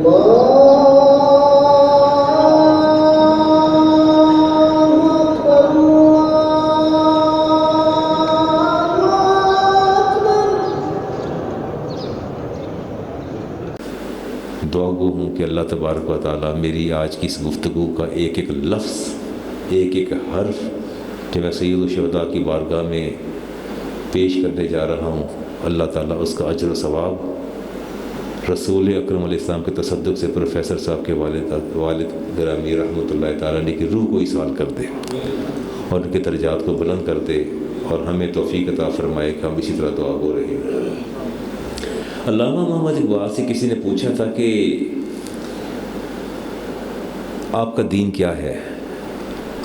دعا گو ہوں کہ اللہ تبارک و تعالیٰ میری آج کی اس گفتگو کا ایک ایک لفظ، ایک ایک حرف جو میں سید الشہداء کی بارگاہ میں پیش کرنے جا رہا ہوں، اللہ تعالیٰ اس کا اجر و ثواب رسول اکرم علیہ السلام کے تصدق سے پروفیسر صاحب کے والد گرامی رحمۃ اللہ تعالیٰ علیہ کی روح کو ایصال کر دے اور ان کے درجات کو بلند کر دے، اور ہمیں توفیق عطا فرمائے کہ ہم اسی طرح دعا گو رہے ہیں۔ علامہ محمد اقبال سے کسی نے پوچھا تھا کہ آپ کا دین کیا ہے،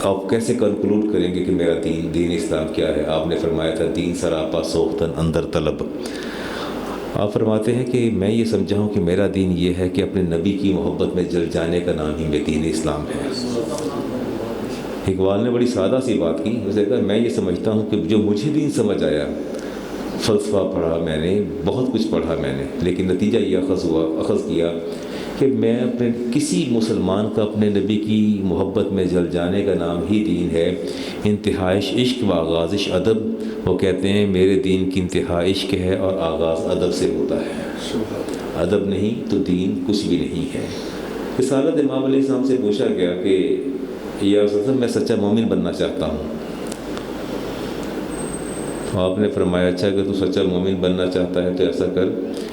آپ کیسے کنکلوڈ کریں گے کہ میرا دین اسلام کیا ہے؟ آپ نے فرمایا تھا دین سراپا سوختن اندر طلب۔ آپ فرماتے ہیں کہ میں یہ سمجھا ہوں کہ میرا دین یہ ہے کہ اپنے نبی کی محبت میں جل جانے کا نام ہی میں دین اسلام ہے۔ اقبال نے بڑی سادہ سی بات کی، اسے کہا میں یہ سمجھتا ہوں کہ جو مجھے دین سمجھ آیا، فلسفہ پڑھا میں نے، بہت کچھ پڑھا میں نے، لیکن نتیجہ یہ اخذ کیا کہ میں اپنے کسی مسلمان کا اپنے نبی کی محبت میں جل جانے کا نام ہی دین ہے۔ انتہائش عشق و آغازش ادب، وہ کہتے ہیں میرے دین کی انتہا عشق ہے اور آغاز ادب سے ہوتا ہے۔ ادب نہیں تو دین کچھ بھی نہیں ہے۔ رسالت امام علیہ السلام سے پوچھا گیا کہ یا رسول اللہ میں سچا مومن بننا چاہتا ہوں۔ آپ نے فرمایا اچھا اگر تو سچا مومن بننا چاہتا ہے تو ایسا کر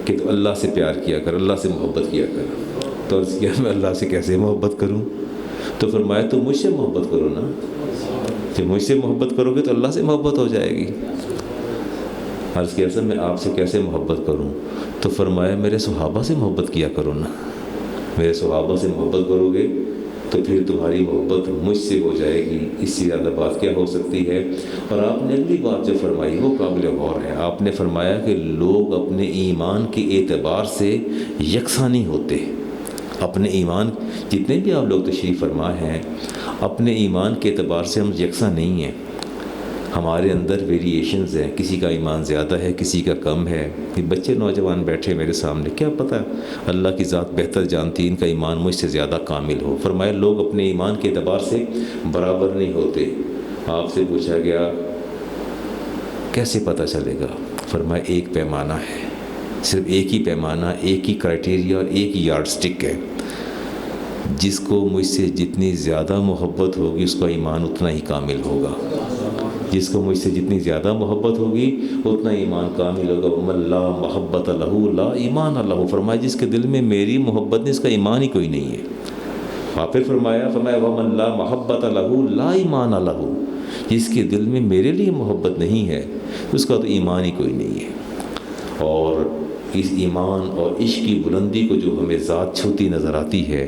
کہ تو اللہ سے پیار کیا کر، اللہ سے محبت کیا کر۔ تو عرض کیا میں اللہ سے کیسے محبت کروں؟ تو فرمایا تو مجھ سے محبت کرو نا، جب مجھ سے محبت کرو گے تو اللہ سے محبت ہو جائے گی۔ عرض کیا سر میں آپ سے کیسے محبت کروں؟ تو فرمایا میرے صحابہ سے محبت کیا کرو نا، میرے صحابہ سے محبت کرو گے تو پھر تمہاری محبت مجھ سے ہو جائے گی، اس سے زیادہ بات کیا ہو سکتی ہے؟ اور آپ نے اگلی بات جو فرمائی وہ قابل غور ہے۔ آپ نے فرمایا کہ لوگ اپنے ایمان کے اعتبار سے یکساں نہیں ہوتے۔ اپنے ایمان، جتنے بھی آپ لوگ تشریف فرما ہیں، اپنے ایمان کے اعتبار سے ہم یکساں نہیں ہیں، ہمارے اندر ویریشنز ہیں، کسی کا ایمان زیادہ ہے کسی کا کم ہے۔ یہ بچے نوجوان بیٹھے میرے سامنے، کیا پتہ اللہ کی ذات بہتر جانتی ان کا ایمان مجھ سے زیادہ کامل ہو۔ فرمایا لوگ اپنے ایمان کے اعتبار سے برابر نہیں ہوتے۔ آپ سے پوچھا گیا کیسے پتہ چلے گا؟ فرمایا ایک پیمانہ ہے، صرف ایک ہی پیمانہ، ایک ہی کرائٹیریا اور ایک ہی یارڈ سٹک ہے۔ جس کو مجھ سے جتنی زیادہ محبت ہوگی اس کا ایمان اتنا ہی کامل ہوگا، جس کو مجھ سے جتنی زیادہ محبت ہوگی اتنا ایمان کامل ہوگا۔ وَمَن لَا مَحَبَّةَ لَهُ لَا ایمان لَهُ، فرمایا جس کے دل میں میری محبت نہیں اس کا ایمان ہی کوئی نہیں ہے۔ اور پھر فرمایا وَمَن لَا مَحَبَّةَ لَهُ لَا ایمان لَهُ، جس کے دل میں میرے لیے محبت نہیں ہے اس کا تو ایمان ہی کوئی نہیں ہے۔ اور اس ایمان اور عشق کی بلندی کو جو ہمیں ذات چھوتی نظر آتی ہے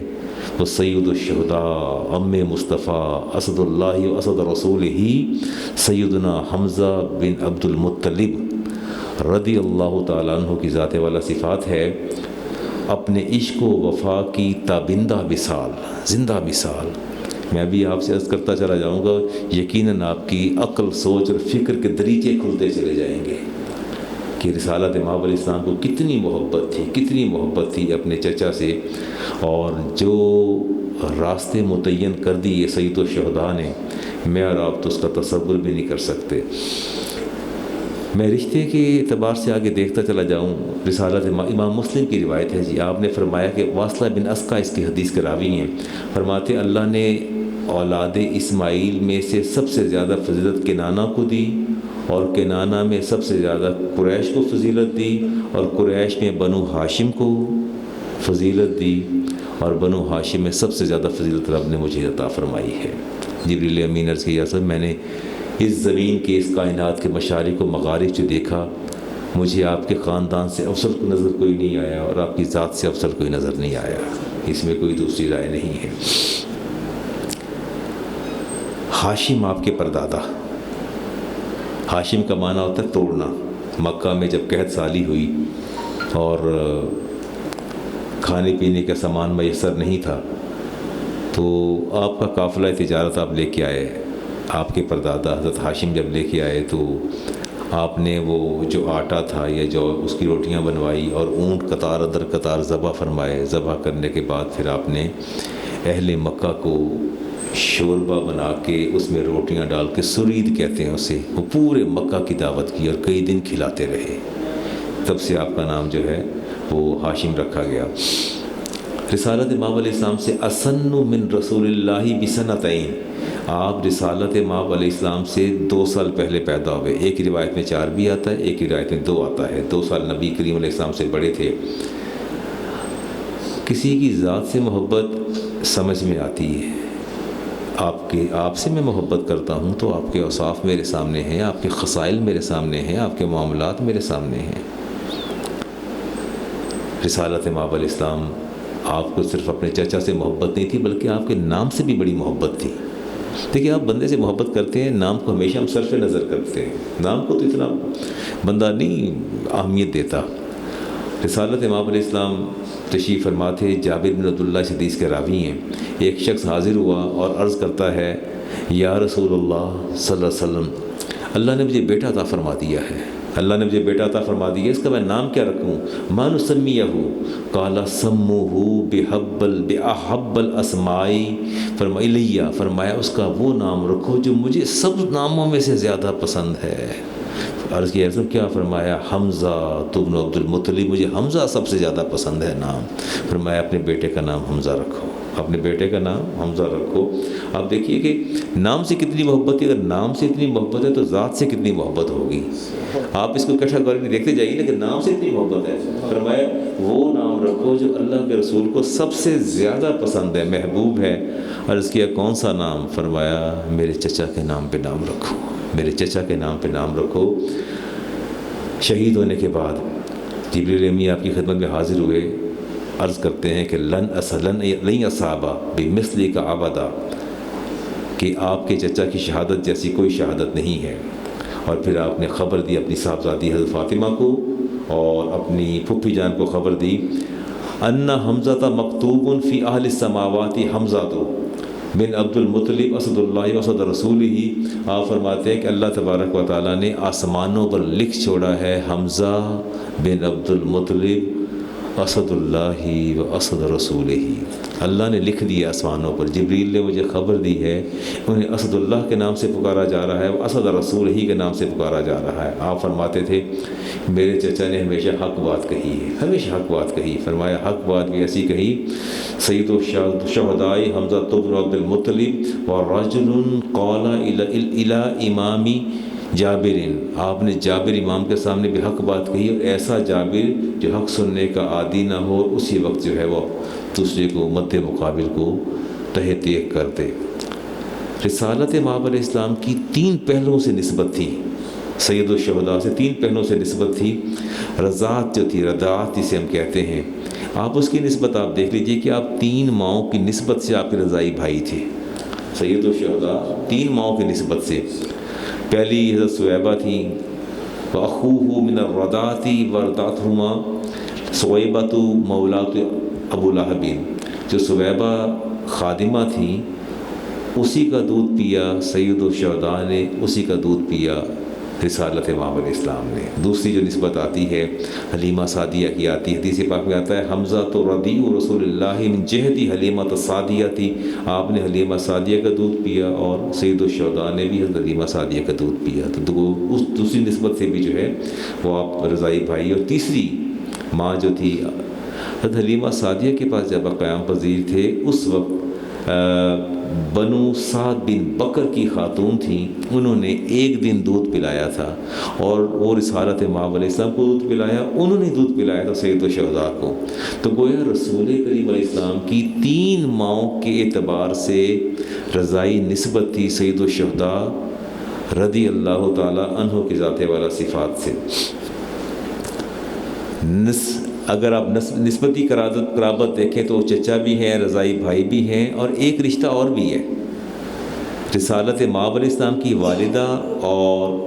وہ سید الشہداء ام مصطفیٰ اسد اللہ و اسد رسول ہی سیدنا حمزہ بن عبد المطلب رضی اللہ تعالیٰ عنہ کی ذات والا صفات ہے۔ اپنے عشق و وفا کی تابندہ مثال، زندہ مثال۔ میں بھی آپ سے عرض کرتا چلا جاؤں گا، یقیناً آپ کی عقل، سوچ اور فکر کے دریچے کھلتے چلے جائیں گے کہ رسالت امام علیہ السلام کو کتنی محبت تھی اپنے چچا سے، اور جو راستے متعین کر دیے سید الشہداء نے، میں اور آپ تو اس کا تصور بھی نہیں کر سکتے۔ میں رشتے کے اعتبار سے آگے دیکھتا چلا جاؤں، رسالت امام مسلم کی روایت ہے جی، آپ نے فرمایا کہ واصلہ بن اسقا اس کی حدیث کے راوی ہیں، فرماتے اللہ نے اولاد اسماعیل میں سے سب سے زیادہ فضیلت کنانہ کو دی، اور کنانہ میں سب سے زیادہ قریش کو فضیلت دی، اور قریش میں بنو ہاشم کو فضیلت دی، اور بنو ہاشم میں سب سے زیادہ فضیلت رب نے مجھے عطا فرمائی ہے۔ جبریل امین عرض کیا سب میں نے اس زمین کے، اس کائنات کے مشارق و مغارب سے دیکھا، مجھے آپ کے خاندان سے افضل کو نظر کوئی نہیں آیا اور آپ کی ذات سے افضل کوئی نظر نہیں آیا، اس میں کوئی دوسری رائے نہیں ہے۔ ہاشم آپ کے پردادا، ہاشم کا معنی ہوتا ہے توڑنا۔ مکہ میں جب قحط سالی ہوئی اور کھانے پینے کا سامان میسر نہیں تھا تو آپ کا قافلہ تجارت آپ لے کے آئے، آپ کے پردادا حضرت ہاشم جب لے کے آئے تو آپ نے وہ جو آٹا تھا یا جو اس کی روٹیاں بنوائی اور اونٹ قطار در قطار ذبح فرمائے. ذبح کرنے کے بعد پھر آپ نے اہل مکہ کو شوربہ بنا کے اس میں روٹیاں ڈال کے سرید کہتے ہیں اسے, وہ پورے مکہ کی دعوت کی اور کئی دن کھلاتے رہے. تب سے آپ کا نام جو ہے وہ ہاشم رکھا گیا. رسالت مآب علیہ السلام سے اسن من رسول اللہ بسنتین, آپ رسالت مآب علیہ السلام سے 2 سال پہلے پیدا ہوئے. ایک روایت میں 4 بھی آتا ہے, ایک روایت میں 2 آتا ہے. 2 سال نبی کریم علیہ السلام سے بڑے تھے. کسی کی ذات سے محبت سمجھ میں آتی ہے. آپ سے میں محبت کرتا ہوں تو آپ کے اوصاف میرے سامنے ہیں, آپ کے خصائل میرے سامنے ہیں, آپ کے معاملات میرے سامنے ہیں. رسالت مآب علیہ السلام آپ کو صرف اپنے چچا سے محبت نہیں تھی بلکہ آپ کے نام سے بھی بڑی محبت تھی. دیکھیے آپ بندے سے محبت کرتے ہیں, نام کو ہمیشہ ہم صرف نظر کرتے ہیں, نام کو تو اتنا بندہ نہیں اہمیت دیتا. رسالت مآب علیہ السلام تشریف فرما تھے. جابر بن عبداللہ اس حدیث کے راوی ہیں. ایک شخص حاضر ہوا اور عرض کرتا ہے یا رسول اللہ صلی اللہ علیہ وسلم, اللہ نے مجھے بیٹا عطا فرما دیا ہے, اللہ نے مجھے بیٹا عطا فرما دیا, اس کا میں نام کیا رکھوں؟ ما نسمیہ قال سموہ بأحب الاسماء فرمایا اس کا وہ نام رکھو جو مجھے سب ناموں میں سے زیادہ پسند ہے. عرض کیا کیا؟ فرمایا حمزہ ابن عبد المطلب, مجھے حمزہ سب سے زیادہ پسند ہے نام. فرمایا اپنے بیٹے کا نام حمزہ رکھو, اپنے بیٹے کا نام حمزہ رکھو. آپ دیکھیے کہ نام سے کتنی محبت ہے. اگر نام سے اتنی محبت ہے تو ذات سے کتنی محبت ہوگی. آپ اس کو کیٹاگوری دیکھتے جائیے نا کہ نام سے اتنی محبت ہے. فرمایا وہ نام رکھو جو اللہ کے رسول کو سب سے زیادہ پسند ہے, محبوب ہے. عرض کیا کون سا نام؟ فرمایا میرے چچا کے نام پہ نام رکھو, میرے چچا کے نام پہ نام رکھو. شہید ہونے کے بعد جبریل امی آپ کی خدمت میں حاضر ہوئے. عرض کرتے ہیں کہ لن اصابہ بمثلی کا ابدا, کہ آپ کے چچا کی شہادت جیسی کوئی شہادت نہیں ہے. اور پھر آپ نے خبر دی اپنی صاحبزادی حضرت فاطمہ کو اور اپنی پھپھی جان کو خبر دی ان حمزہ مکتوب فی اہل السماوات حمزہ من عبد المطلب اسد اللہ واسد رسول ہی. آپ فرماتے ہیں کہ اللہ تبارک و تعالیٰ نے آسمانوں پر لکھ چھوڑا ہے حمزہ بن عبد المطلب اسد اللہ و اسد رسول ہی. اللہ نے لکھ دیا آسمانوں پر. جبریل نے مجھے خبر دی ہے انہیں اسد اللہ کے نام سے پکارا جا رہا ہے, اسد رسول ہی کے نام سے پکارا جا رہا ہے. آپ فرماتے تھے میرے چچا نے ہمیشہ حق بات کہی ہے, ہمیشہ حق بات کہی. فرمایا حق بات بھی ایسی کہی سید الشہداء حمزہ بن عبد المطلب ورجل قال الی امامی جابر, آپ نے جابر امام کے سامنے بھی حق بات کہی, اور ایسا جابر جو حق سننے کا عادی نہ ہو اسی وقت جو ہے وہ دوسرے کو مد مقابل کو تہ تیغ کر دے. رسالت مآب علیہ السلام کی 3 پہلوؤں سے نسبت تھی. سید الشہداء سے 3 پہلوؤں سے نسبت تھی. رضاعت جو تھی, رضاعت جسے ہم کہتے ہیں, آپ اس کی نسبت آپ دیکھ لیجئے کہ آپ 3 ماؤں کی نسبت سے آپ کے رضائی بھائی تھے. سید الشہداء 3 ماؤں کی نسبت سے. پہلی حضرت سویبہ تھی وَأَخُوهُ مِنَ الرَّضَاعَةِ وَارْضَعَتْهُمَا سویبۃ مولات ابو لہب. جو سویبہ خادمہ تھی اسی کا دودھ پیا سید الشہداء نے, اسی کا دودھ پیا رسالت مآب علیہ السلام نے. دوسری جو نسبت آتی ہے حلیمہ سعدیہ کی آتی ہے. حدیث پاک میں آتا ہے حمزہ تو رضیع رسول اللہ من جہتی حلیمہ سعدیہ تھی. آپ نے حلیمہ سعدیہ کا دودھ پیا اور سید الشہداء نے بھی حضرت حلیمہ سعدیہ کا دودھ پیا. تو اس دوسری نسبت سے بھی جو ہے وہ آپ رضائی بھائی. اور تیسری ماں جو تھی حضرت حلیمہ سعدیہ کے پاس جب قیام پذیر تھے اس وقت بنو سعد بن بکر کی خاتون تھیں, انہوں نے ایک دن دودھ پلایا تھا اور وہ رسالت مآب علیہ السلام کو دودھ پلایا, انہوں نے دودھ پلایا تھا سید الشہداء کو. تو گویا رسول کریم علیہ السلام کی 3 ماؤں کے اعتبار سے رضائی نسبت تھی سید الشہداء رضی اللہ تعالی عنہ کی ذات والا صفات سے. اگر آپ نسبتی قرابت دیکھیں تو چچا بھی ہیں, رضائی بھائی بھی ہیں, اور ایک رشتہ اور بھی ہے. رسالت مآب علیہ السلام کی والدہ اور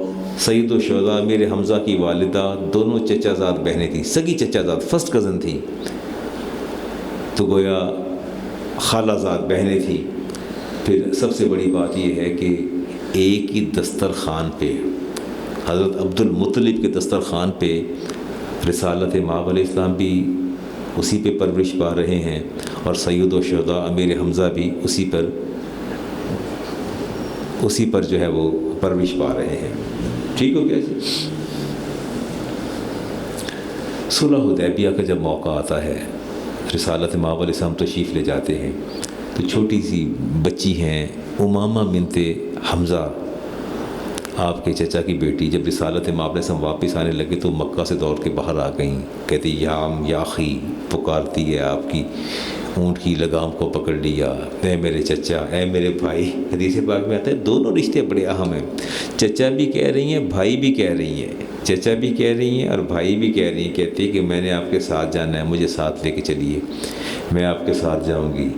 سید الشہداء میرے حمزہ کی والدہ دونوں چچا زاد بہنیں تھیں, سگی چچا زاد, فرسٹ کزن تھیں. تو گویا خالہ زاد بہنیں تھیں. پھر سب سے بڑی بات یہ ہے کہ ایک ہی دسترخوان پہ حضرت عبد المطلب کے دسترخوان پہ رسالت مآب علیہ السلام بھی اسی پہ پرورش پا رہے ہیں، اور سید الشہداء امیر حمزہ بھی اسی پر جو ہے وہ پرورش پا رہے ہیں۔ ٹھیک ہو گیا جی۔ صلح حدیبیہ کا جب موقع آتا ہے، رسالت مآب علیہ السلام تشریف لے جاتے ہیں، تو چھوٹی سی بچی ہیں امامہ بنت حمزہ، آپ کے چچا کی بیٹی، جب رسالت مآب علیہ السلام واپس آنے لگے تو مکہ سے دوڑ کے باہر آ گئیں، کہتی یام یاخی، پکارتی ہے آپ کی اونٹ کی لگام کو پکڑ لیا، اے میرے چچا، اے میرے بھائی۔ حدیث پاک میں آتا ہے دونوں رشتے بڑے اہم ہیں، چچا بھی کہہ رہی ہیں، بھائی بھی کہہ رہی ہیں، چچا بھی کہہ رہی ہیں اور بھائی بھی کہہ رہی ہیں، کہتی ہے کہ میں نے آپ کے ساتھ جانا ہے، مجھے ساتھ لے کے چلیے، میں آپ کے ساتھ جاؤں گی۔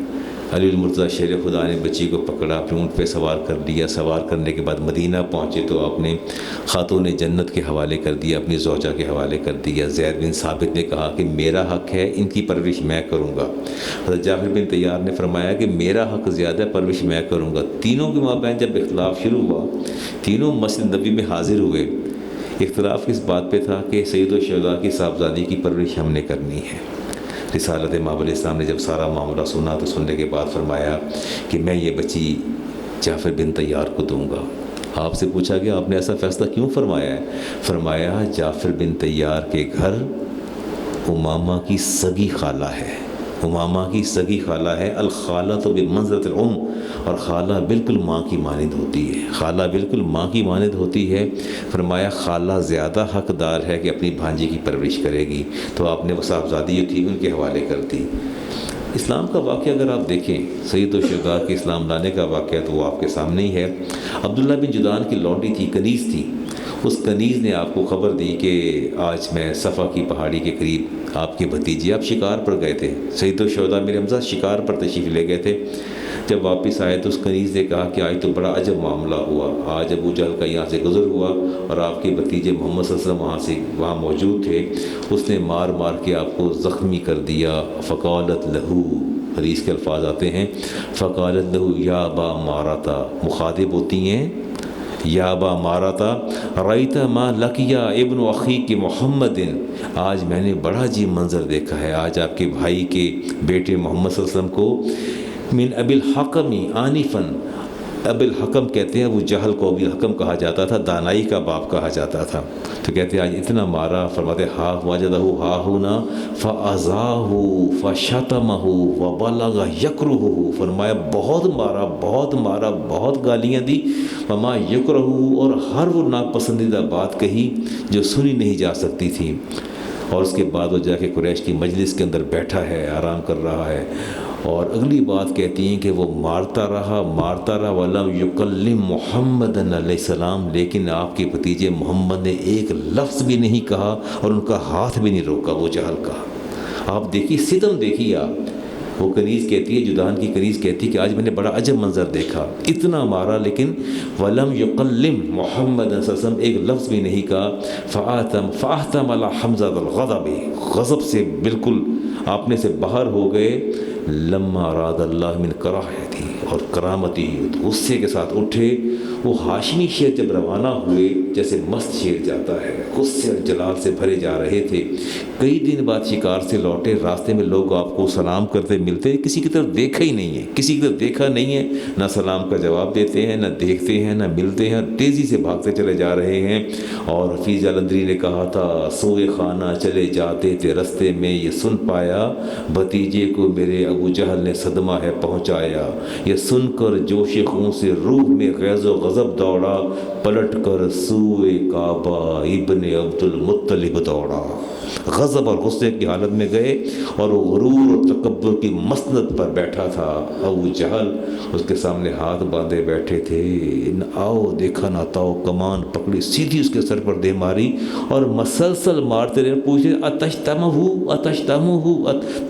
علی المرتضیٰ شیر خدا نے بچی کو پکڑا، اپنے اونٹ پہ سوار کر لیا، سوار کرنے کے بعد مدینہ پہنچے تو آپ نے خاتون جنت کے حوالے کر دیا، اپنی زوجہ کے حوالے کر دیا۔ زید بن ثابت نے کہا کہ میرا حق ہے، ان کی پرورش میں کروں گا۔ حضرت جعفر بن طیار نے فرمایا کہ میرا حق زیادہ، پرورش میں کروں گا۔ تینوں کے مابین جب اختلاف شروع ہوا، تینوں مسجد نبوی میں حاضر ہوئے۔ اختلاف کس بات پہ تھا کہ سید الشہداء کی صاحبزادی کی پرورش ہم نے کرنی ہے۔ رسالت مآب علیہ السلام نے جب سارا معاملہ سنا تو سننے کے بعد فرمایا کہ میں یہ بچی جعفر بن طیار کو دوں گا۔ آپ سے پوچھا گیا آپ نے ایسا فیصلہ کیوں فرمایا ہے؟ فرمایا جعفر بن طیار کے گھر امامہ کی سگی خالہ ہے، امامہ کی سگی خالہ ہے، الخالہ تو بمنزلۃ الام، اور خالہ بالکل ماں کی مانند ہوتی ہے، خالہ بالکل ماں کی مانند ہوتی ہے۔ فرمایا خالہ زیادہ حقدار ہے کہ اپنی بھانجی کی پرورش کرے گی، تو آپ نے وہ صاحبزادی جو تھی ان کے حوالے کر دی۔ اسلام کا واقعہ اگر آپ دیکھیں، سید الشہداء کے اسلام لانے کا واقعہ تو وہ آپ کے سامنے ہی ہے۔ عبداللہ بن جدعان کی لونڈی تھی، کنیز تھی، اس کنیز نے آپ کو خبر دی کہ آج میں صفا کی پہاڑی کے قریب آپ کے بھتیجے آپ شکار پر گئے تھے، سید الشہداء امیر حمزہ شکار پر تشریف لے گئے تھے۔ جب واپس آئے تو اس کنیز نے کہا کہ آج تو بڑا عجب معاملہ ہوا، آج ابو جہل کا یہاں سے گزر ہوا اور آپ کے بھتیجے محمد صلی اللہ علیہ وسلم وہاں موجود تھے، اس نے مار مار کے آپ کو زخمی کر دیا۔ فقالت لہو، حدیث کے الفاظ آتے ہیں، فقالت لہو یا با مارتا، مخاطب ہوتی ہیں یا با مارتا، رأیت ما لقیا ابن اخیک محمد، آج میں نے بڑا عجیب منظر دیکھا ہے، آج آپ کے بھائی کے بیٹے محمد صلی اللہ علیہ وسلم کو من ابی الحکم آنفاً، ابی الحکم کہتے ہیں، وہ جہل کو ابی الحکم کہا جاتا تھا، دانائی کا باپ کہا جاتا تھا، تو کہتے ہیں آج اتنا مارا۔ فرماتے ہا وجدہ ہا ہونا فاذاہ فشتمہ وبلغ یکرہ، فرمایا بہت مارا، بہت مارا، بہت گالیاں دی، وما یکرہ، اور ہر وہ ناپسندیدہ بات کہی جو سنی نہیں جا سکتی تھی۔ اور اس کے بعد وہ جا کے قریش کی مجلس کے اندر بیٹھا ہے، آرام کر رہا ہے، اور اگلی بات کہتی ہیں کہ وہ مارتا رہا وَلَمْ يُكَلِّمْ مُحَمَّدًا علیہ السلام، لیکن آپ کے بھتیجے محمد نے ایک لفظ بھی نہیں کہا اور ان کا ہاتھ بھی نہیں روکا وہ جہل کا۔ آپ دیکھیے ستم، دیکھیے آپ، وہ کنیز کہتی ہے، جدعان کی کنیز کہتی ہے کہ آج میں نے بڑا عجب منظر دیکھا، اتنا مارا لیکن وَلَمْ يُكَلِّمْ مُحَمَّدًا صلی اللہ علیہ وسلم، ایک لفظ بھی نہیں کہا۔ فَأَحْتَمَ عَلَى حَمْزَةَ الْغَضَبِ، غضب سے بالکل اپنے سے باہر ہو گئے۔ لما اراد اللہ من کراہتی اور کرامتی، غصے کے ساتھ اٹھے۔ وہ ہاشمی شیر جب روانہ ہوئے جیسے مست شیر جاتا ہے، غصے اور جلال سے بھرے جا رہے تھے۔ کئی دن بعد شکار سے لوٹے، راستے میں لوگ آپ کو سلام کرتے ملتے، کسی کی طرف دیکھا ہی نہیں ہے، کسی کی طرف دیکھا نہیں ہے، نہ سلام کا جواب دیتے ہیں، نہ دیکھتے ہیں، نہ ملتے ہیں، تیزی سے بھاگتے چلے جا رہے ہیں۔ اور حفیظ جالندری نے کہا تھا، سوئے خانہ چلے جاتے تھے، رستے میں یہ سن پایا، بھتیجے کو میرے ابو جہل نے صدمہ ہے پہنچایا۔ یہ سن کر جوش خون سے روح میں غیظ و غضب دوڑا، پلٹ کر سوئے کعبہ ابن عبد المطلب دوڑا۔ غضب اور غصے کی حالت میں گئے اور وہ غرور اور تکبر کی مسند پر بیٹھا تھا۔ ابو جہل اس کے سامنے ہاتھ باندھے بیٹھے تھے، آؤ دیکھا نہ تاؤ، کمان پکڑی، سیدھی اس کے سر پر دے ماری اور مسلسل مارتے رہے، پوچھے اتشتمہ،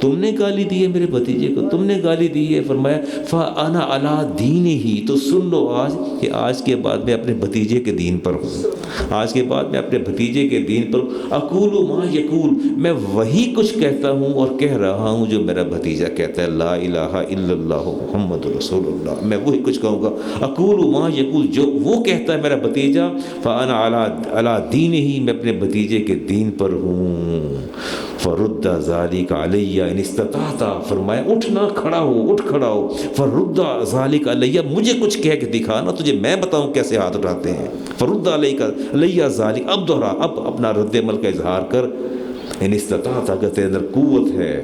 تم نے گالی دی ہے میرے بھتیجے کو، تم نے گالی دی ہے؟ فرمایا فانا علی دینہ، تو سن لو آج کہ آج کے بعد میں اپنے بھتیجے کے دین پر ہوں، آج کے بعد میں اپنے بھتیجے کے دین پر ہوں۔ اقول ما یقول، میں وہی کچھ کہتا ہوں اور کہہ رہا ہوں جو میرا بھتیجا کہتا ہے لا الہ الا اللہ محمد رسول اللہ، میں وہی کچھ کہوں گا، اقول ما یقول، جو وہ کہتا ہے میرا بھتیجا، فانا علی دینہ، میں اپنے بھتیجے کے دین پر ہوں، فرد ذالک علی ان استطعت، فرمایا اٹھنا کھڑا ہو، فرد ذالک علی، مجھے کچھ کہہ کے دکھانا، تجھے میں بتاؤں کیسے ہاتھ اٹھاتے ہیں، فرد علی ذالک، اب دوہرا، اب اپنا رد عمل کا اظہار کر، ان استطاعت، اگر تیرے اندر قوت ہے۔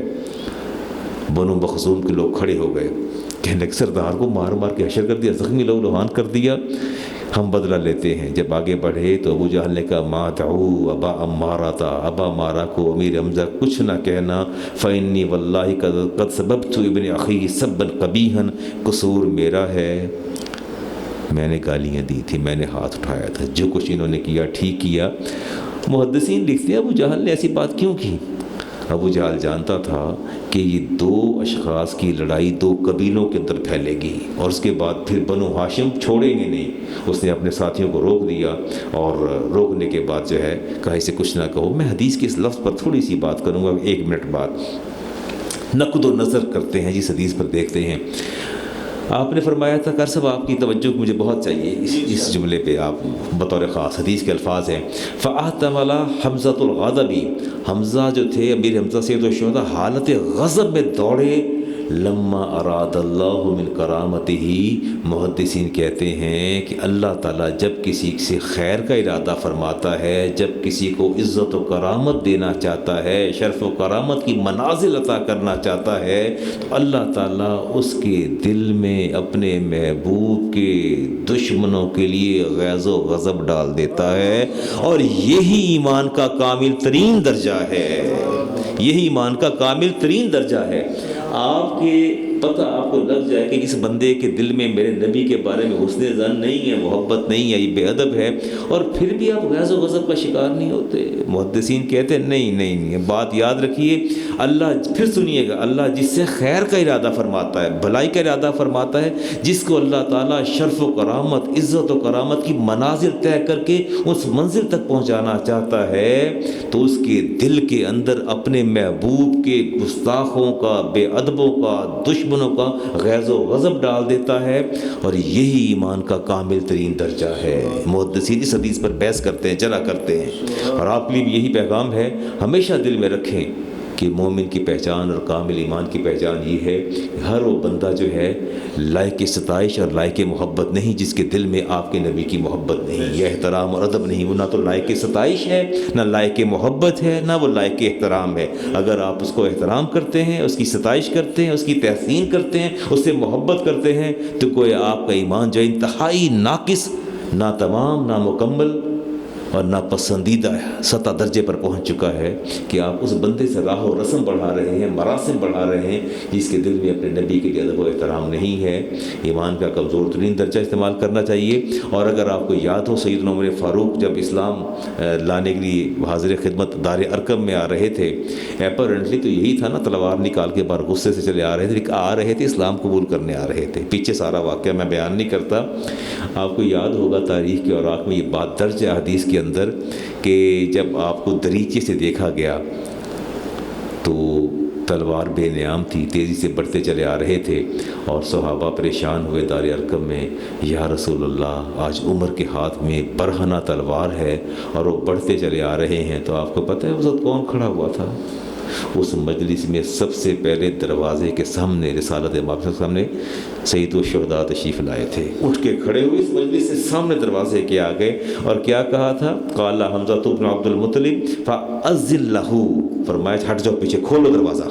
بنو مخزوم کے لوگ کھڑے ہو گئے، کہنے لگے سردار کو مار مار کے حشر کر دیا، زخمی لہو لہان کر دیا، ہم بدلہ لیتے ہیں۔ جب آگے بڑھے تو ابو جہل نے کہا ما دعو ابا امارہ، ابا امارہ کو امیر حمزہ کچھ نہ کہنا، فإنی واللہ قد سببت ابن اخی سبا قبیحا، قصور میرا ہے، میں نے گالیاں دی تھی، میں نے ہاتھ اٹھایا تھا، جو کچھ انہوں نے کیا ٹھیک کیا۔ محدثین لکھتے ہیں ابو جہل نے ایسی بات کیوں کی؟ ابو جہل جانتا تھا کہ یہ دو اشخاص کی لڑائی دو قبیلوں کے اندر پھیلے گی، اور اس کے بعد پھر بنو ہاشم چھوڑیں گے نہیں۔ اس نے اپنے ساتھیوں کو روک دیا، اور روکنے کے بعد جو ہے کہا اسے کچھ نہ کہو۔ میں حدیث کے اس لفظ پر تھوڑی سی بات کروں گا، 1 منٹ بعد نقد و نظر کرتے ہیں جس حدیث پر، دیکھتے ہیں۔ آپ نے فرمایا تھا کر صاحب، آپ کی توجہ مجھے بہت چاہیے اس جملے پہ، آپ بطور خاص حدیث کے الفاظ ہیں، فَأَحْتَمَلَ حَمْزَةُ الْغَضَبِ، حمزہ جو تھے امیر حمزہ سید الشہداء، حالت غضب میں دوڑے، لما اراد اللہ من کرامتہ، محدثین کہتے ہیں کہ اللہ تعالیٰ جب کسی سے خیر کا ارادہ فرماتا ہے، جب کسی کو عزت و کرامت دینا چاہتا ہے، شرف و کرامت کی منازل عطا کرنا چاہتا ہے، تو اللہ تعالیٰ اس کے دل میں اپنے محبوب کے دشمنوں کے لیے غیظ و غضب ڈال دیتا ہے، اور یہی ایمان کا کامل ترین درجہ ہے، یہی ایمان کا کامل ترین درجہ ہے۔ آپ کے پتہ آپ کو لگ جائے کہ اس بندے کے دل میں میرے نبی کے بارے میں حسن ظن نہیں ہے، محبت نہیں ہے، یہ بے ادب ہے، اور پھر بھی آپ غیظ و غضب کا شکار نہیں ہوتے۔ محدثین کہتے ہیں نہیں، بات یاد رکھیے، اللہ، پھر سنیے گا، اللہ جس سے خیر کا ارادہ فرماتا ہے، بھلائی کا ارادہ فرماتا ہے، جس کو اللہ تعالیٰ شرف و کرامت، عزت و کرامت کی منازل طے کر کے اس منزل تک پہنچانا چاہتا ہے، تو اس کے دل کے اندر اپنے محبوب کے گستاخوں کا، بے ادبوں کا، دشمنوں کا غیظ و غضب ڈال دیتا ہے، اور یہی ایمان کا کامل ترین درجہ ہے۔ محدثین اس حدیث پر بحث کرتے ہیں، چلا کرتے ہیں، اور آپ کے لیے بھی یہی پیغام ہے، ہمیشہ دل میں رکھیں کہ مومن کی پہچان اور کامل ایمان کی پہچان یہ ہے کہ ہر وہ بندہ جو ہے لائق ستائش اور لائق محبت نہیں جس کے دل میں آپ کے نبی کی محبت نہیں، یہ احترام اور ادب نہیں، وہ نہ تو لائق ستائش ہے، نہ لائق محبت ہے، نہ وہ لائق احترام ہے۔ اگر آپ اس کو احترام کرتے ہیں، اس کی ستائش کرتے ہیں، اس کی تحسین کرتے ہیں، اس سے محبت کرتے ہیں، تو گویا آپ کا ایمان جو انتہائی ناقص، ناتمام، نامکمل اور ناپسندیدہ سطح درجے پر پہنچ چکا ہے، کہ آپ اس بندے سے راہ و رسم بڑھا رہے ہیں، مراسم بڑھا رہے ہیں، جس کے دل میں اپنے نبی کے لیے ادب و احترام نہیں ہے۔ ایمان کا کمزور ترین درجہ استعمال کرنا چاہیے۔ اور اگر آپ کو یاد ہو، سیدنا عمر فاروق جب اسلام لانے کے لیے حاضر خدمت دار ارقم میں آ رہے تھے، اپیرنٹلی تو یہی تھا نا، تلوار نکال کے باہر غصے سے چلے آ رہے تھے، لیکن آ رہے تھے اسلام قبول کرنے آ رہے تھے۔ پیچھے سارا واقعہ میں بیان نہیں کرتا، آپ کو یاد ہوگا تاریخ کے اوراق میں یہ بات درج ہے حدیث کے اندر، کہ جب آپ کو دریچے سے دیکھا گیا تو تلوار بے نیام تھی، تیزی سے بڑھتے چلے آ رہے تھے، اور صحابہ پریشان ہوئے دار ارقم میں، یا رسول اللہ آج عمر کے ہاتھ میں برہنہ تلوار ہے اور وہ بڑھتے چلے آ رہے ہیں۔ تو آپ کو پتہ ہے اس وقت کون کھڑا ہوا تھا؟ اس مجلس میں سب سے پہلے دروازے کے سامنے، رسالت امام کے سامنے سید الشہداء تشریف لائے تھے، اٹھ کے کھڑے ہوئے اس مجلس سے سامنے دروازے کے آگے، اور کیا کہا تھا؟ قال حمزہ بن عبد المطلب فأذن لہ، فرمایا ہٹ جاؤ پیچھے، کھولو دروازہ،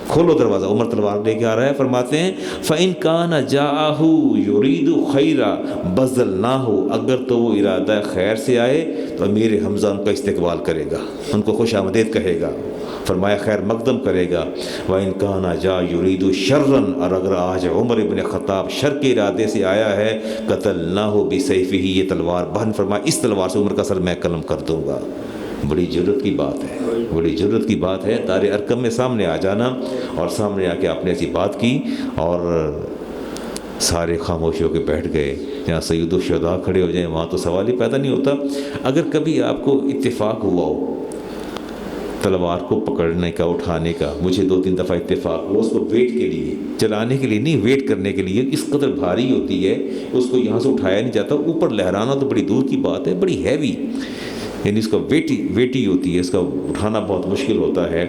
کھولو دروازہ۔ عمر تلوار لے کے آ رہا ہے، فرماتے ہیں فَإِن كَانَ جَاءَهُ يُرِيدُ خَيْرًا بَذَّلْنَاهُ، اگر تو وہ ارادہ خیر سے آئے تو امیر حمزہ ان کا استقبال کرے گا، ان کو خوش آمدید کہے گا، فرمایا خیر مقدم کرے گا۔ وَإِن كَانَ جَاءَ يُرِيدُ شَرًّا، اور اگر آج عمر ابن خطاب شر کے ارادے سے آیا ہے، قَتَلْنَاهُ بِسَيْفِهِ، یہ تلوار بہن، فرمایا اس تلوار سے عمر کا سر میں قلم کر دوں گا۔ بڑی جرت کی بات ہے، بڑی جرت کی بات ہے دار ارقم میں سامنے آ جانا، اور سامنے آ کے آپ نے ایسی بات کی، اور سارے خاموش ہو کے بیٹھ گئے۔ جہاں سید الشہداء کھڑے ہو جائیں وہاں تو سوال ہی پیدا نہیں ہوتا۔ اگر کبھی آپ کو اتفاق ہوا ہو تلوار کو پکڑنے کا اٹھانے کا مجھے 2-3 دفعہ اتفاق ہوا، اس کو ویٹ کے لیے، چلانے کے لیے نہیں، ویٹ کرنے کے لیے، اس قدر بھاری ہوتی ہے اس کو یہاں سے اٹھایا نہیں جاتا، اوپر لہرانا تو بڑی دور کی بات ہے، بڑی ہیوی، یعنی اس کا ویٹی ہوتی ہے، اس کا اٹھانا بہت مشکل ہوتا ہے۔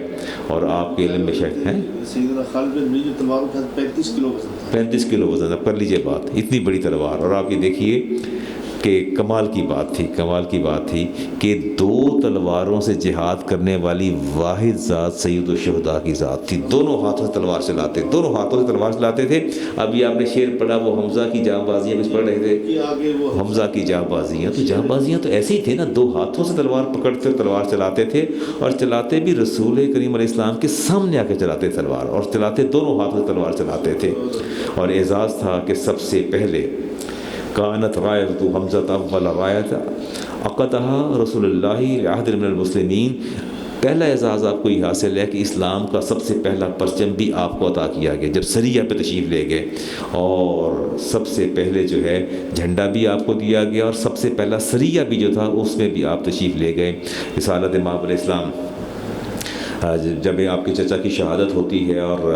اور آپ کے علم میں شاید ہیں سیدنا خالد بن ولید تلوار کا 35 کلو وزن، 35 کلو وزن، اب کر لیجئے بات، اتنی بڑی تلوار۔ اور آپ یہ دیکھیے کہ کمال کی بات تھی کہ 2 تلواروں سے جہاد کرنے والی واحد ذات سید الشہداء کی ذات تھی، دونوں ہاتھوں سے تلوار چلاتے تھے۔ اب یہ آپ نے شعر پڑھا، وہ حمزہ کی جاں بازیاں کچھ پڑھ رہے تھے، حمزہ کی جاں بازیاں، تو جاں بازیاں تو ایسے ہی تھے نا، 2 ہاتھوں سے تلوار پکڑتے تلوار چلاتے تھے، اور چلاتے بھی رسول کریم علیہ السلام کے سامنے آ کے چلاتے تلوار، اور چلاتے دونوں ہاتھوں سے تلوار چلاتے تھے۔ اور اعزاز تھا کہ سب سے پہلے کانت رایت حمزہ اول رایت عقدها رسول اللہ لعہد من المسلمین، پہلا اعزاز آپ کو یہ حاصل ہے کہ اسلام کا سب سے پہلا پرچم بھی آپ کو عطا کیا گیا جب سریہ پہ تشریف لے گئے، اور سب سے پہلے جو ہے جھنڈا بھی آپ کو دیا گیا، اور سب سے پہلا سریہ بھی جو تھا اس میں بھی آپ تشریف لے گئے۔ رسالت مآب علیہ السلام جب آپ کے چچا کی شہادت ہوتی ہے اور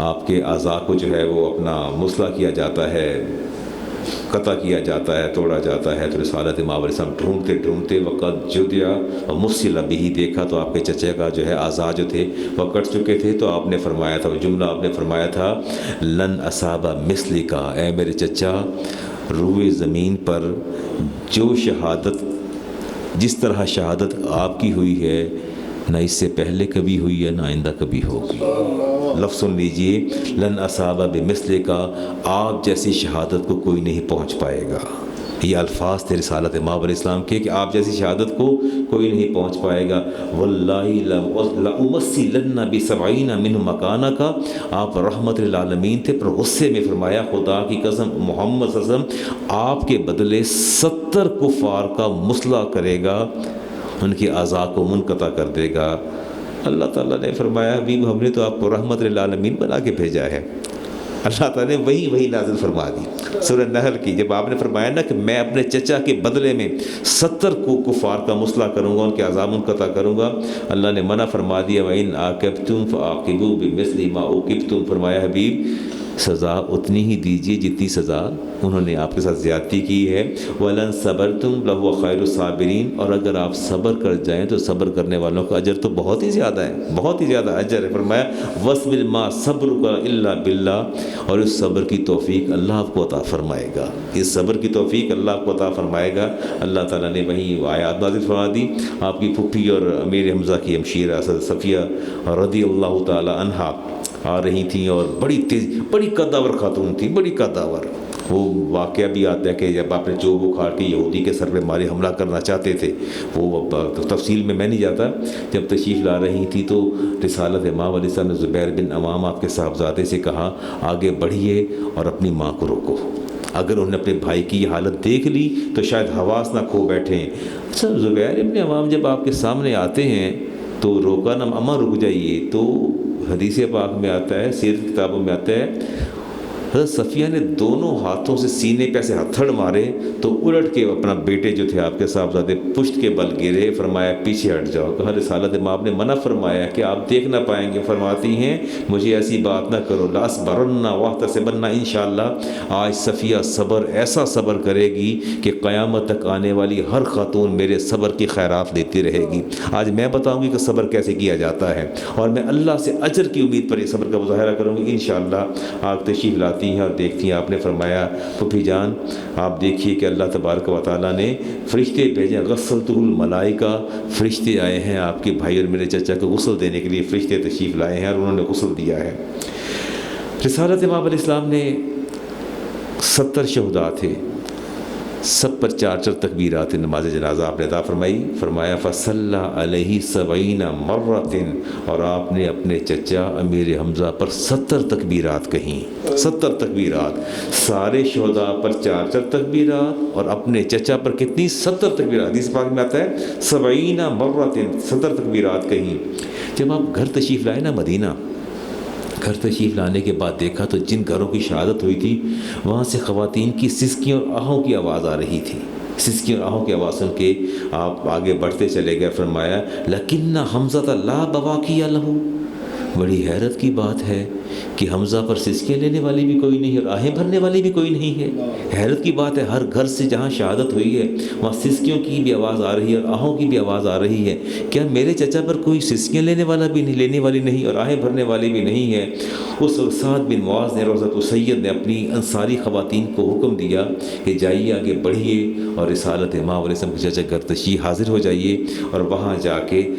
آپ کے اعضاء کو جو ہے وہ اپنا مسلح کیا جاتا ہے، قطع کیا جاتا ہے، توڑا جاتا ہے، تو رسالت مآب علیہ السلام ڈھونڈتے وقت جدیا و مفصل بھی دیکھا تو آپ کے چچا کا جو ہے اعضاء جو تھے وہ کٹ چکے تھے، تو آپ نے فرمایا تھا، وہ جملہ آپ نے فرمایا تھا، لن اصاب مثلی کا، اے میرے چچا روئے زمین پر جو شہادت، جس طرح شہادت آپ کی ہوئی ہے نہ اس سے پہلے کبھی ہوئی ہے نہ آئندہ کبھی ہوگی۔ لفظ سن لیجئے، لن اصاب بمثل کا، آپ جیسی شہادت کو کوئی نہیں پہنچ پائے گا۔ یہ الفاظ تھے رسالت مآب علیہ السلام کے کہ آپ جیسی شہادت کو کوئی نہیں پہنچ پائے گا۔ واللہ لأمثلن ب70 منہ مکانہ کا، آپ رحمت للعالمین تھے، پر غصے میں فرمایا خدا کی قسم محمد صلی اللہ علیہ وسلم آپ کے بدلے 70 کفار کا مسلح کرے گا، ان کی اعضاء کو منقطع کر دے گا۔ اللہ تعالیٰ نے فرمایا بھی ہم نے تو آپ کو رحمت للعالمین بنا کے بھیجا ہے۔ اللہ تعالیٰ نے وہی نازل فرما دی سورہ نحل کی، جب آپ نے فرمایا نا کہ میں اپنے چچا کے بدلے میں 70 کو کفار کا مسلح کروں گا، ان کے اعضاء منقطع کروں گا، اللہ نے منع فرما دیا وَإِنْ عَاقَبْتُمْ فَعَاقِبُوا بِمِثْلِ مَا عُوقِبْتُمْ، فرمایا حبیب سزا اتنی ہی دیجیے جتنی سزا انہوں نے آپ کے ساتھ زیادتی کی ہے۔ وَلَنْ صَبَرْتُمْ لَهُوَ خَيْرُ الصَّابِرِينَ، اور اگر آپ صبر کر جائیں تو صبر کرنے والوں کا اجر تو بہت ہی زیادہ ہے، بہت ہی زیادہ اجر ہے۔ فرمایا وَاصْبِرْ مَا صَبْرُكَ إِلَّا بِاللَّهِ، اور اس صبر کی توفیق اللہ آپ کو عطا فرمائے گا، اس صبر کی توفیق اللہ آپ کو عطا فرمائے گا۔ اللہ تعالیٰ نے وہی آیات نازل فرما دی۔ آپ کی پھپھی اور امیر حمزہ کی ہمشیرہ حضرت صفیہ رضی اللہ تعالی عنہا آ رہی تھیں، اور بڑی قداور خاتون تھی، بڑی قداور۔ وہ واقعہ بھی آتا ہے کہ جب آپ نے چوب اکھاڑ کے یہودی کے سر پہ مارے حملہ کرنا چاہتے تھے، وہ تفصیل میں نہیں جاتا، جب تشریف لا رہی تھی تو رسالت مآب علیہ السلام نے زبیر بن عوام آپ کے صاحبزادے سے کہا آگے بڑھیے اور اپنی ماں کو روکو، اگر انہوں نے اپنے بھائی کی یہ حالت دیکھ لی تو شاید حواس نہ کھو بیٹھیں۔ اچھا زبیر ابن عوام جب آپ کے سامنے آتے ہیں تو روکا نہ، اماں رک جائیے، تو حدیث پاک میں آتا ہے، سیرت کتابوں میں آتا ہے حضرت صفیہ نے دونوں ہاتھوں سے سینے پہ سے ہتھڑ مارے تو الٹ کے اپنا بیٹے جو تھے آپ کے صاحبزادے پشت کے بل گرے، فرمایا پیچھے ہٹ جاؤ۔ کہا رسالت مآب نے منع فرمایا کہ آپ دیکھ نہ پائیں گے، فرماتی ہیں مجھے ایسی بات نہ کرو، لأصبرن واحتسبن، انشاءاللہ آج صفیہ صبر، ایسا صبر کرے گی کہ قیامت تک آنے والی ہر خاتون میرے صبر کی خیرات لیتی رہے گی۔ آج میں بتاؤں گی کہ صبر کیسے کیا جاتا ہے، اور میں اللہ سے اجر کی امید پر یہ صبر کا مظاہرہ کروں گی انشاءاللہ۔ آپ تشریف لاتی ہیں اور دیکھتی ہیں، آپ نے فرمایا پھپھی جان آپ دیکھیے کہ اللہ تبارک و تعالیٰ نے فرشتے بھیجے، غسلتہ الملائکہ، فرشتے آئے ہیں آپ کے بھائی اور میرے چچا کو غسل دینے کے لیے، فرشتے تشریف لائے ہیں اور انہوں نے غسل دیا ہے۔ رسالت مآب علیہ السلام نے 70 شہداء تھے، سب پر 4 تکبیرات نماز جنازہ آپ نے عطا فرمائی۔ فرمایا فصلی علیہ 70 مرۃ، اور آپ نے اپنے چچا امیر حمزہ پر 70 تکبیرات کہیں، 70 تکبیرات، سارے شہداء پر 4 تکبیرات اور اپنے چچا پر کتنی؟ 70 تکبیرات۔ حدیث پاک میں آتا ہے 70 مرۃ، 70 تکبیرات کہیں۔ جب آپ گھر تشریف لائے نا مدینہ، گھر تشریف لانے کے بعد دیکھا تو جن گھروں کی شہادت ہوئی تھی وہاں سے خواتین کی سسکیوں اور آہوں کی آواز آ رہی تھی، سسکی اور آہوں کی آواز سن کے آپ آگے بڑھتے چلے گئے. فرمایا لکنّ حمزہ لا بواکی لہو. بڑی حیرت کی بات ہے کہ حمزہ پر سسکیاں لینے والی بھی کوئی نہیں ہے اور آہیں بھرنے والی بھی کوئی نہیں ہے. حیرت کی بات ہے، ہر گھر سے جہاں شہادت ہوئی ہے وہاں سسکیوں کی بھی آواز آ رہی ہے اور آہوں کی بھی آواز آ رہی ہے. کیا میرے چچا پر کوئی سسکیاں لینے والا بھی نہیں، لینے والی نہیں اور آہیں بھرنے والی بھی نہیں ہے؟ اس وقت سعد بن معاذ نے روضۃ السید نے اپنی انصاری خواتین کو حکم دیا کہ جائیے آگے بڑھیے اور رسالت امام علیہ السلام کے چچا گھر تشریف حاضر ہو جائیے اور وہاں جا کے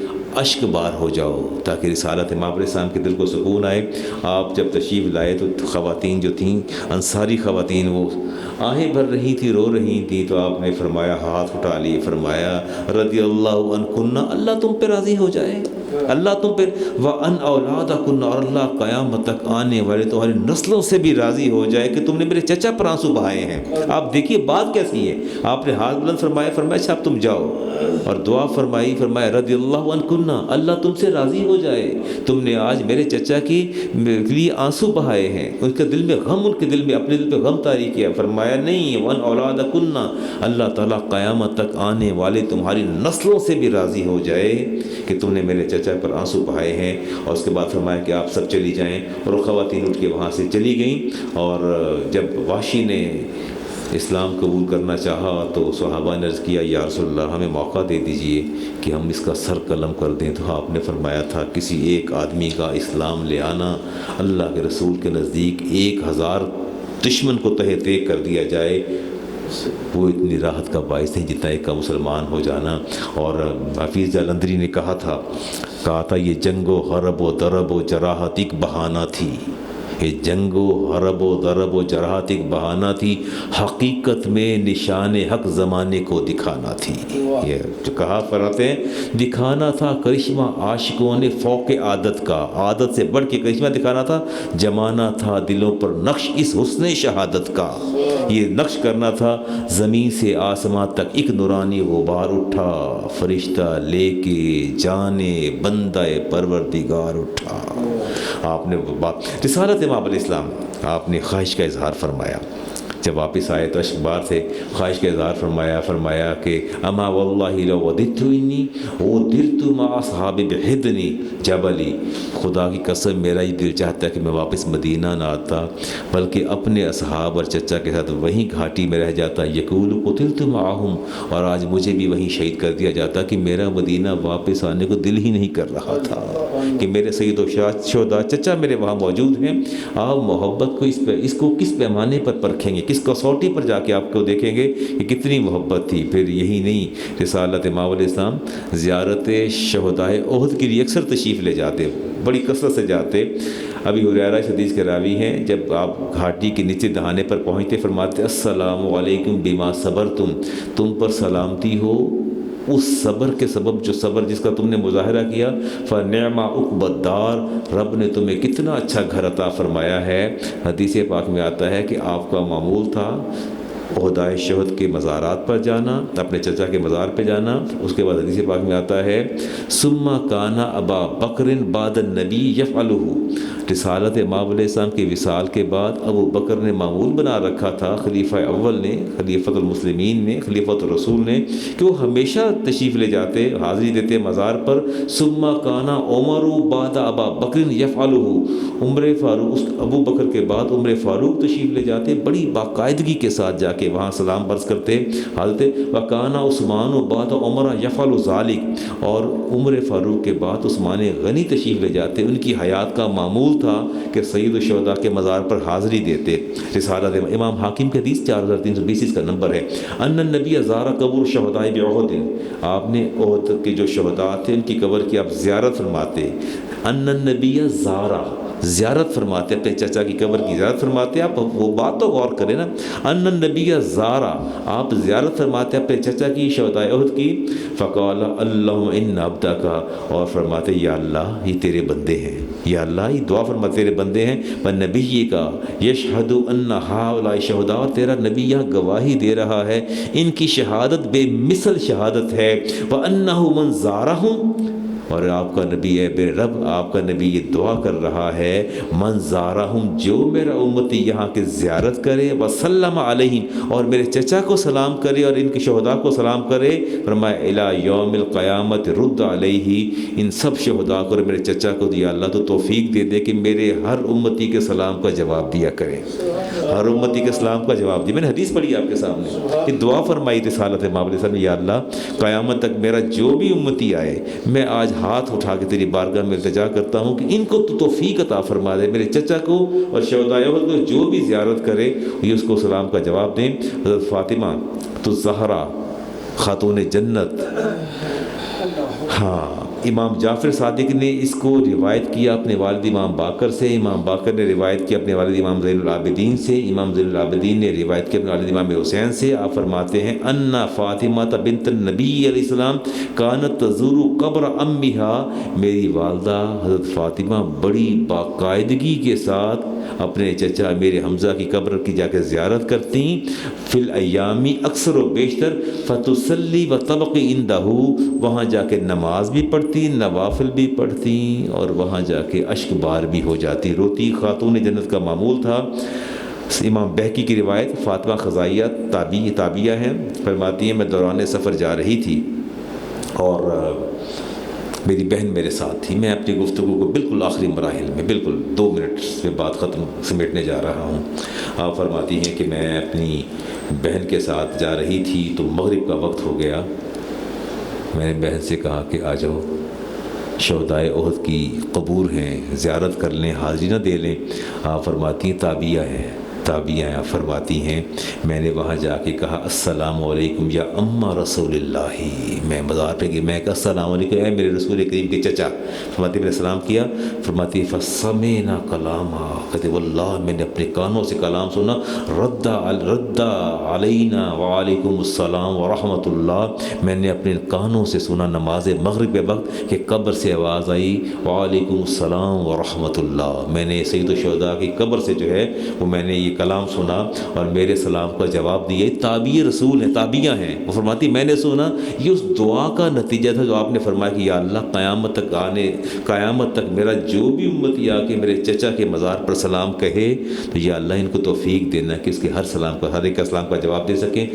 اشک بار ہو جاؤ تاکہ رسالت امام علیہ السلام کے دل کو سکون آئے. آپ جب تشریف لائے تو خواتین جو تھیں انصاری خواتین وہ آہیں بھر رہی تھی، رو رہی تھیں. تو آپ نے فرمایا، ہاتھ اٹھا لیے، فرمایا رضی اللہ عنکن، اللہ تم پہ راضی ہو جائے، اللہ تم پہ، وَأَنْ أَوْلَادَكُنَّ، اور اللہ قیامت تک آنے والے تمہاری نسلوں سے بھی راضی ہو جائے کہ تم نے میرے چچا پر آنسو بہائے ہیں. آپ دیکھیے بات کیسی ہے. آپ نے ہاتھ بلند فرمایا اچھا اب تم جاؤ، اور دعا فرمائی، فرمایا رضی اللہ عنکن، اللہ تم سے راضی ہو جائے، تم نے آج میرے چچا کے لیے آنسو بہائے ہیں، ان کے دل میں غم، ان کے دل میں اپنے دل پہ غم طاری کیا. فرمایا نہیں، وَأَنْ أَوْلَادَكُنَّ، اللہ تعالیٰ قیامت تک آنے والے تمہاری نسلوں سے بھی راضی ہو جائے کہ تم نے میرے چچا پر آنسو بہائے ہیں. اور اس کے بعد فرمایا کہ آپ سب چلی جائیں، اور وہ خواتین اٹھ کے وہاں سے چلی گئیں. اور جب وحشی نے اسلام قبول کرنا چاہا تو صحابہ نے عرض کیا یا رسول اللہ ہمیں موقع دے دیجئے کہ ہم اس کا سر قلم کر دیں. تو آپ نے فرمایا تھا کسی ایک آدمی کا اسلام لے آنا اللہ کے رسول کے نزدیک 1000 دشمن کو تہہ تیگ کر دیا جائے، وہ اتنی راحت کا باعث نہیں جتنا ایک کا مسلمان ہو جانا. اور حفیظ جالندری نے کہا تھا یہ جنگ و حرب و درب و جراحت ایک بہانہ تھی، یہ جنگ و حرب و درب و جراحت ایک بہانہ تھی، حقیقت میں نشان حق زمانے کو دکھانا تھی. یہ جو کہا فرماتے ہیں دکھانا تھا کرشمہ عاشقوں نے فوق عادت کا، عادت سے بڑھ کے کرشمہ دکھانا تھا، جمانا تھا دلوں پر نقش اس حسن شہادت کا. یہ نقش کرنا تھا زمین سے آسمان تک ایک نورانی غبار اٹھا، فرشتہ لے کے جانے بندہ پروردگار اٹھا. آپ نے بات رسالت امام علیہ السلام، آپ نے خواہش کا اظہار فرمایا. جب واپس آئے تو اشک بار سے خواہش کا اظہار فرمایا کہ اما واللہ لو وددت انی وددت مع اصحاب بحدنی جبلی، خدا کی قسم میرا یہ دل چاہتا ہے کہ میں واپس مدینہ نہ آتا بلکہ اپنے اصحاب اور چچا کے ساتھ وہیں گھاٹی میں رہ جاتا. یقول قتلت معہم، اور آج مجھے بھی وہیں شہید کر دیا جاتا کہ میرا مدینہ واپس آنے کو دل ہی نہیں کر رہا تھا کہ میرے سید و شہداء چچا میرے وہاں موجود ہیں. آپ محبت کو اس کو کس پیمانے پر پرکھیں گے، کس کسوٹی پر جا کے آپ کو دیکھیں گے کہ کتنی محبت تھی. پھر یہی نہیں، رسالت امام علیہ السلام زیارت شہدائے احد کے لیے اکثر تشریف لے جاتے، بڑی کثرت سے جاتے. ابھی حریرہ حدیث کے راوی ہیں، جب آپ گھاٹی کے نیچے دہانے پر پہنچتے فرماتے السلام علیکم بما صبرتم، تم پر سلامتی ہو اس صبر کے سبب، جو صبر جس کا تم نے مظاہرہ کیا. فنعم عقبی الدار، رب نے تمہیں کتنا اچھا گھر عطا فرمایا ہے. حدیث پاک میں آتا ہے کہ آپ کا معمول تھا عہدۂ شہد کے مزارات پر جانا، اپنے چچا کے مزار پہ جانا. اس کے بعد حدیث پاک میں آتا ہے ثم کان ابا بکر بعد النبی یفعلہ، رسالت امام علیہ السلام کے وصال کے بعد ابو بکر نے معمول بنا رکھا تھا، خلیفہ اول نے، خلیفۃ المسلمین نے، خلیفۃ الرسول نے، کہ وہ ہمیشہ تشریف لے جاتے، حاضری دیتے مزار پر. ثم کان عمر بعد ابا بکر یفعلہ، عمر فاروق، ابو بکر کے بعد عمر فاروق تشریف لے جاتے، بڑی باقاعدگی کے ساتھ جا کے وہاں سلام برس کرتے حالتے. وکانا عثمان بعد عمر یفعل ذلک، اور عمر فاروق کے بعد عثمان غنی تشریف لے جاتے. ان کی حیات کا معمول تھا کہ سید الشہداء کے مزار پر حاضری دیتے. رسالت امام حاکم کی حدیث 4320 اس کا نمبر ہے. ان النبی زار قبر شہداء بعہد، آپ نے عہد کے جو شہداء تھے ان کی قبر کی آپ زیارت فرماتے. ان النبی زارہ، زیارت فرماتے، اپنے چچا کی قبر کی زیارت فرماتے. آپ وہ بات تو غور کریں نا، ان النبی زارہ، آپ زیارت فرماتے اپنے چچا کی شہداء احد کی. فقال اللہم ان عبدک، اور فرماتے یا اللہ یہ تیرے بندے ہیں، یا اللہ یہ دعا فرماتے تیرے بندے ہیں. پر نبی کا یشہد ان ہؤلاء شہداء، تیرا نبی یہاں گواہی دے رہا ہے ان کی شہادت بے مثل شہادت ہے. وانہ من زارہم، اور آپ کا نبی ہے میرے رب، آپ کا نبی یہ دعا کر رہا ہے من زارہم، جو میرا امتی یہاں کے زیارت کرے، وسلم علیہم، اور میرے چچا کو سلام کرے اور ان کے شہداء کو سلام کرے، فرمایا الی یوم القیامت رد علیہ، ان سب شہداء کو اور میرے چچا کو یا اللہ تو توفیق دے دے کہ میرے ہر امتی کے سلام کا جواب دیا کرے، ہر امتی کے سلام کا جواب دیا۔ میں نے حدیث پڑھی آپ کے سامنے، کہ دعا فرمائی رسالت مآب علیہ السلام، یا اللہ قیامت تک میرا جو بھی امتی آئے، میں آج ہاتھ اٹھا کے تیری بارگاہ میں التجا کرتا ہوں کہ ان کو تو توفیق عطا فرما دے، میرے چچا کو اور شہداء احد کو جو بھی زیارت کرے یہ اس کو سلام کا جواب دیں۔ حضرت فاطمہ تو زہرا خاتون جنت، ہاں، امام جعفر صادق نے اس کو روایت کیا اپنے والد امام باقر سے، امام باقر نے روایت کیا اپنے والد امام زین العابدین سے، امام زین العابدین نے روایت کیا اپنے والد امام حسین سے۔ آپ فرماتے ہیں ان فاطمہ بنت النبی علیہ السلام کانت تزور قبر امہا، میری والدہ حضرت فاطمہ بڑی باقاعدگی کے ساتھ اپنے چچا میرے حمزہ کی قبر کی جا کے زیارت کرتی، فی الایامی اکثر و بیشتر، فتصلی و طبقی عندہ، وہاں جا کے نماز بھی پڑھتی، نوافل بھی پڑھتی، اور وہاں جا کے اشک بار بھی ہو جاتی، روتی۔ خاتون جنت کا معمول تھا۔ امام بہقی کی روایت، فاطمہ خزائیہ تابعیہ ہیں، فرماتی ہیں میں دوران سفر جا رہی تھی اور میری بہن میرے ساتھ تھی، میں اپنی گفتگو کو بالکل آخری مراحل میں، بالکل 2 منٹ میں بات ختم سمیٹنے جا رہا ہوں۔ آپ فرماتی ہیں کہ میں اپنی بہن کے ساتھ جا رہی تھی تو مغرب کا وقت ہو گیا، میں نے بہن سے کہا کہ آ جاؤ شہدائے احد کی قبور ہیں، زیارت کر لیں، حاضری نہ دے لیں۔ آپ فرماتی ہیں تابعیہ ہیں، آپ فرماتی ہیں میں نے وہاں جا کے کہا السلام علیکم یا اما رسول اللہ، میں مزار پہ گئی، میں کہا السلام علیکم اے میرے رسول کریم کے چچا، فرماتی میں نے سلام کیا، فرماتی فسمعنا کلاما، کہتے واللہ میں نے اپنے کانوں سے کلام سنا، رد علینا وعلیکم السلام ورحمۃ اللہ، میں نے اپنے کانوں سے سنا نماز مغرب کے وقت کہ قبر سے آواز آئی وعلیکم السلام ورحمۃ اللہ، میں نے سید الشہداء کی قبر سے جو ہے وہ میں نے یہ کلام سنا اور میرے سلام کا جواب دیا۔ تابعی رسول ہیں، تابعیہ ہیں، وہ فرماتی میں نے سنا، یہ اس دعا کا نتیجہ تھا جو آپ نے فرمایا کہ یا اللہ قیامت تک میرا جو بھی امتی آ کے میرے چچا کے مزار پر سلام کہے تو یا اللہ ان کو توفیق دینا کہ اس کے ہر سلام کا، ہر ایک کا سلام کا جواب دے سکیں۔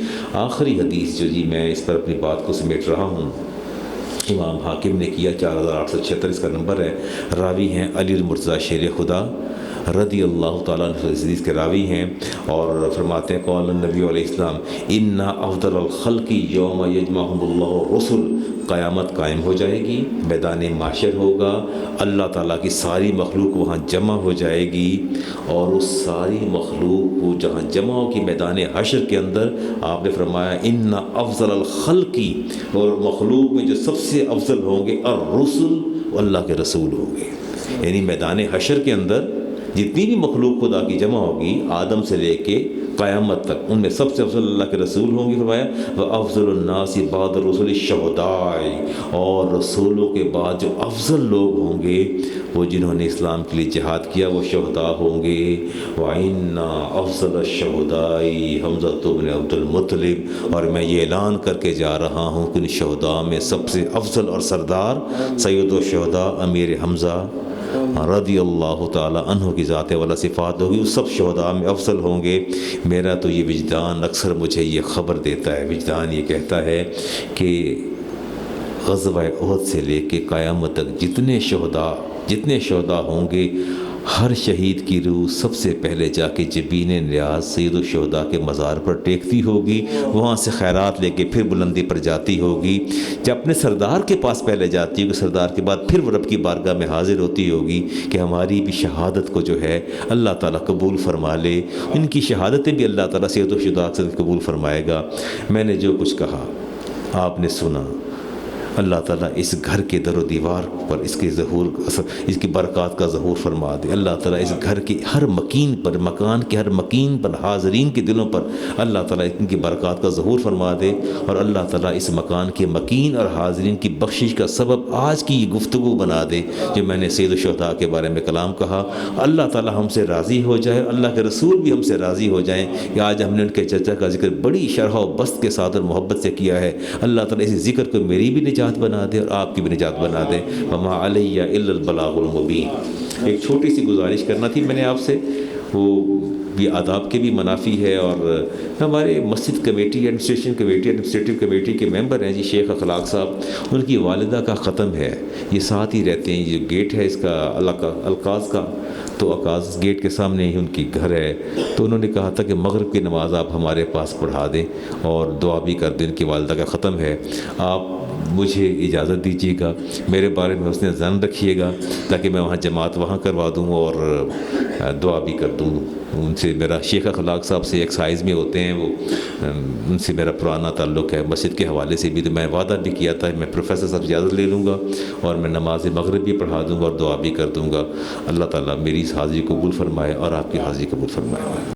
آخری حدیث جو میں اس پر اپنی بات کو سمیٹ رہا ہوں، امام حاکم نے کیا، 4876 اس کا نمبر ہے، راوی ہیں علی المرتضیٰ شیر خدا رضی اللہ تعالیٰ عنہ، اس حدیث کے راوی ہیں، اور فرماتے ہیں قال النبی علیہ السلام ان افضل الخلق یوم یجمعهم اللہ الرسل، قیامت قائم ہو جائے گی، میدان محشر ہوگا، اللہ تعالیٰ کی ساری مخلوق وہاں جمع ہو جائے گی، اور اس ساری مخلوق کو جہاں جمع ہوگی میدان حشر کے اندر، آپ نے فرمایا ان افضل الخلق، اور مخلوق میں جو سب سے افضل ہوں گے الرسل، اللہ کے رسول ہوں گے، یعنی میدان حشر کے اندر جتنی بھی مخلوق خدا کی جمع ہوگی آدم سے لے کے قیامت تک، ان میں سب سے افضل اللہ کے رسول ہوں گے، فرمایا وَأَفْضَلُ النَّاسِ بَعْدَ الرُّسُلِ الشُّهَدَاءُ، اور رسولوں کے بعد جو افضل لوگ ہوں گے وہ جنہوں نے اسلام کے لیے جہاد کیا وہ شہداء ہوں گے۔ وَإِنَّ أَفْضَلَ الشُّهَدَاءِ حمزہ بن عبد المطلب، اور میں یہ اعلان کر کے جا رہا ہوں کہ ان شہداء میں سب سے افضل اور سردار سید الشہداء امیر حمزہ رضی اللہ تعالیٰ عنہ کی ذات والا صفات ہوگی، اس سب شہداء میں افضل ہوں گے۔ میرا تو یہ وجدان اکثر مجھے یہ خبر دیتا ہے، وجدان یہ کہتا ہے کہ غزوہ احد سے لے کے قیامت تک جتنے شہداء ہوں گے، ہر شہید کی روح سب سے پہلے جا کے جبین نیاز سید الشہداء کے مزار پر ٹیکتی ہوگی، وہاں سے خیرات لے کے پھر بلندی پر جاتی ہوگی، جب اپنے سردار کے پاس پہلے جاتی ہوگی، سردار کے بعد پھر وہ رب کی بارگاہ میں حاضر ہوتی ہوگی کہ ہماری بھی شہادت کو جو ہے اللہ تعالیٰ قبول فرما لے، ان کی شہادتیں بھی اللہ تعالیٰ سید الشہداء سے قبول فرمائے گا۔ میں نے جو کچھ کہا آپ نے سنا، اللہ تعالیٰ اس گھر کے در و دیوار پر اس کی برکات کا ظہور فرما دے، اللہ تعالیٰ اس گھر کی ہر مکین پر، مکان کے ہر مکین پر، حاضرین کے دلوں پر اللہ تعالیٰ ان کی برکات کا ظہور فرما دے، اور اللہ تعالیٰ اس مکان کے مکین اور حاضرین کی بخشش کا سبب آج کی یہ گفتگو بنا دے جو میں نے سید الشہداء کے بارے میں کلام کہا۔ اللہ تعالیٰ ہم سے راضی ہو جائے، اللہ کے رسول بھی ہم سے راضی ہو جائیں کہ آج ہم نے ان کے چچا کا ذکر بڑی شرح و بسط کے ساتھ اور محبت سے کیا ہے۔ اللہ تعالیٰ اس ذکر کو میری بھی نجات نجات بنا دے اور آپ کی بھی نجات بنا دے. وما علیہ الا البلاغ المبین. ایک چھوٹی سی گزارش کرنا تھی میں نے آپ سے، وہ بھی آداب کے بھی منافی ہے. اور ہمارے مسجد کمیٹی ایڈمنسٹریٹو کمیٹی کے ممبر ہیں جی شیخ اخلاق صاحب، ان کی والدہ کا ختم ہے، یہ ساتھ ہی رہتے ہیں. یہ گیٹ ہے اس کا القاص کا، تو القاص گیٹ کے سامنے ہی ان کی گھر ہے. تو انہوں نے کہا تھا کہ مغرب کی نماز آپ ہمارے پاس پڑھا دیں اور دعا بھی کر دیں، ان کی والدہ کا ختم ہے. آپ مجھے اجازت دیجیے گا، میرے بارے میں حسن ظن رکھیے گا تاکہ میں وہاں جماعت وہاں کروا دوں اور دعا بھی کر دوں. ان سے میرا شیخ اخلاق صاحب سے ایکسائز میں ہوتے ہیں، وہ ان سے میرا پرانا تعلق ہے مسجد کے حوالے سے بھی. تو میں وعدہ بھی کیا تھا میں پروفیسر صاحب سے اجازت لے لوں گا اور میں نماز مغرب بھی پڑھا دوں گا اور دعا بھی کر دوں گا. اللہ تعالیٰ میری اس حاضری قبول فرمائے اور آپ کی حاضری قبول فرمائے.